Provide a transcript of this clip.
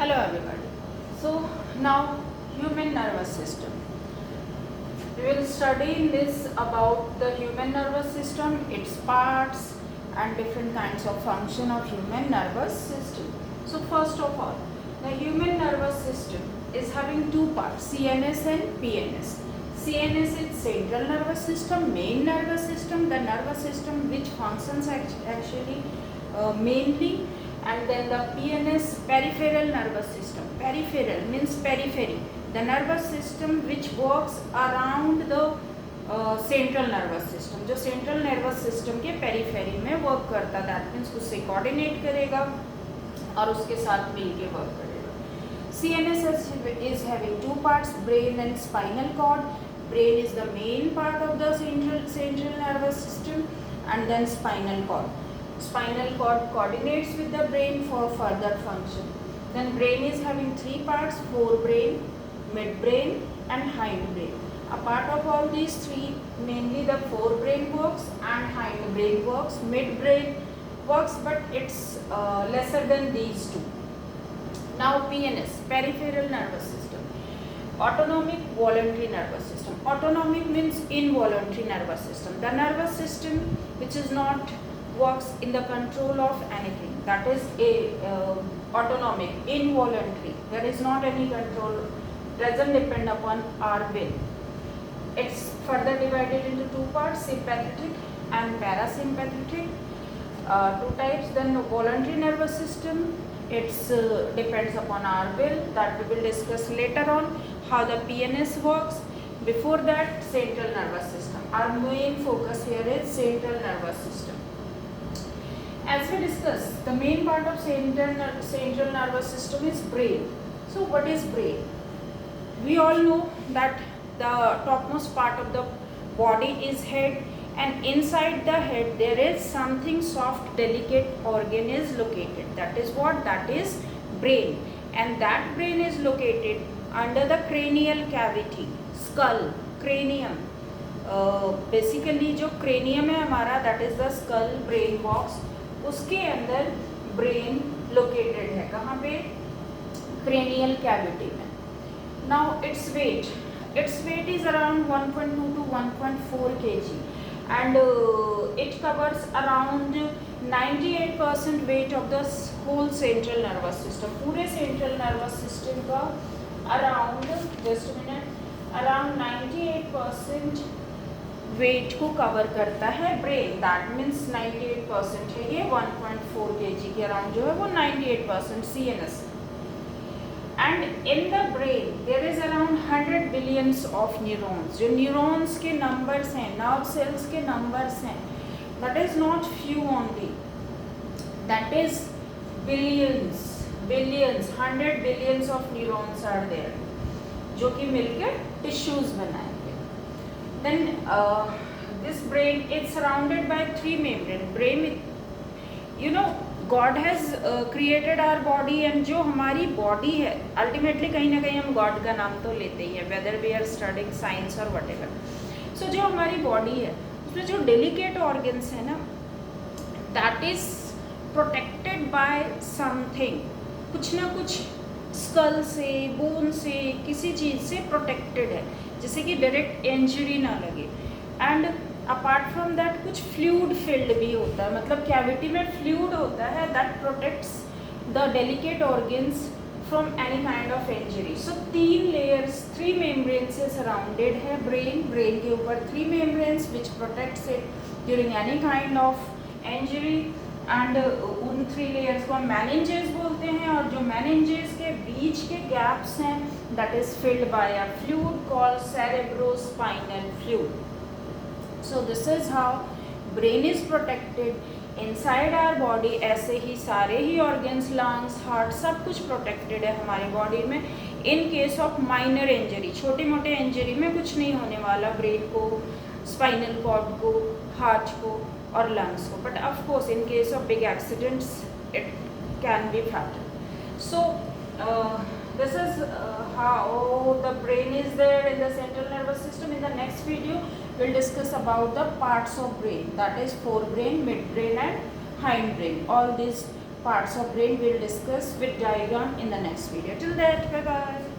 Hello everybody. So now human nervous system. We will study in this about the human nervous system, its parts and different kinds of function of human nervous system. So first of all, the human nervous system is having two parts, CNS and PNS. CNS is central nervous system, main nervous system, the nervous system which functions actually mainly, and then the PNS, peripheral nervous system. Peripheral means periphery, the nervous system which works around the central nervous system, जो central nervous system के periphery में work करता, that means उससे coordinate करेगा और उसके साथ मिलके वर्क करेगा. CNS is having two parts, brain and spinal cord. Brain is the main part of the central nervous system, and then spinal cord. Spinal cord coordinates with the brain for further function. Then brain is having three parts, forebrain, midbrain and hindbrain. A part of all these three, mainly the forebrain works and hindbrain works. Midbrain works, but it's lesser than these two. Now PNS, peripheral nervous system. Autonomic voluntary nervous system. Autonomic means involuntary nervous system. The nervous system which is not works in the control of anything, that is a autonomic, involuntary. There is not any control, doesn't depend upon our will. It's further divided into two parts, sympathetic and parasympathetic. Two types. Then voluntary nervous system, it's depends upon our will, that we will discuss later on how the PNS works. Before that, central nervous system. Our main focus here is central nervous system. As we discussed, the main part of central nervous system is brain. So what is brain? We all know that the topmost part of the body is head, and inside the head there is something soft, delicate organ is located. That is what? That is brain. And that brain is located under the cranial cavity, skull, cranium. Basically जो cranium है हमारा, that is the skull brain box, उसके अंदर brain located है. कहाँ पे? Cranial cavity में. Now its weight is around 1.2 to 1.4 kg, and it covers around 98% weight of the whole central nervous system. पूरे central nervous system का around, just a minute, around 98% wait को cover करता है brain. That means 98% है ये, 1.4 kg के around जो है वो 98% CNS. And in the brain there is around 100 billions of neurons. जो न्यूरॉन्स के नंबर्स हैं, नर्व सेल्स के नंबर्स हैं, that is not few only, that is billions. 100 billions of neurons are there, जो कि मिलकर टिश्यूज बनाएंगे. Then this brain is surrounded by three membranes. Brain, you know, God has created our body, and जो हमारी body है, ultimately कहीं ना कहीं हम God का नाम तो लेते ही हैं, whether we are studying science or whatever. So जो हमारी body है, उसमें जो delicate organs है ना, that is protected by something. कुछ ना कुछ स्कल से, बोन से, किसी चीज़ से प्रोटेक्टेड है, जिससे कि डायरेक्ट इंजरी ना लगे. एंड अपार्ट फ्रॉम दैट कुछ फ्लूइड फिल्ड भी होता है, मतलब कैविटी में फ्लूइड होता है that protects the delicate organs from any kind of injury. So 3 layers, 3 membrane से सराउंडेड है ब्रेन. ब्रेन के ऊपर 3 membranes which protects it during any kind of injury. And उन 3 लेयर्स को हम मेनिंजेस बोलते हैं, और जो मेनिंजेस के बीच के गैप्स हैं that is filled by a fluid called cerebrospinal fluid. So this is how brain is protected inside our body. ऐसे ही सारे ही ऑर्गन्स, लंग्स, हार्ट, सब कुछ प्रोटेक्टेड है हमारी बॉडी में. In case of minor injury, छोटे मोटे इंजरी में कुछ नहीं होने वाला ब्रेन को, स्पाइनल कॉर्ड को, हार्ट को और लंग्स को. But of course in case of big accidents it can be fatal. So this is how the brain is there in the central nervous system. In the next video we'll discuss about the parts of brain, that is forebrain, midbrain and hindbrain. All these parts of brain we'll discuss with diagram in the next video. Till that, bye bye.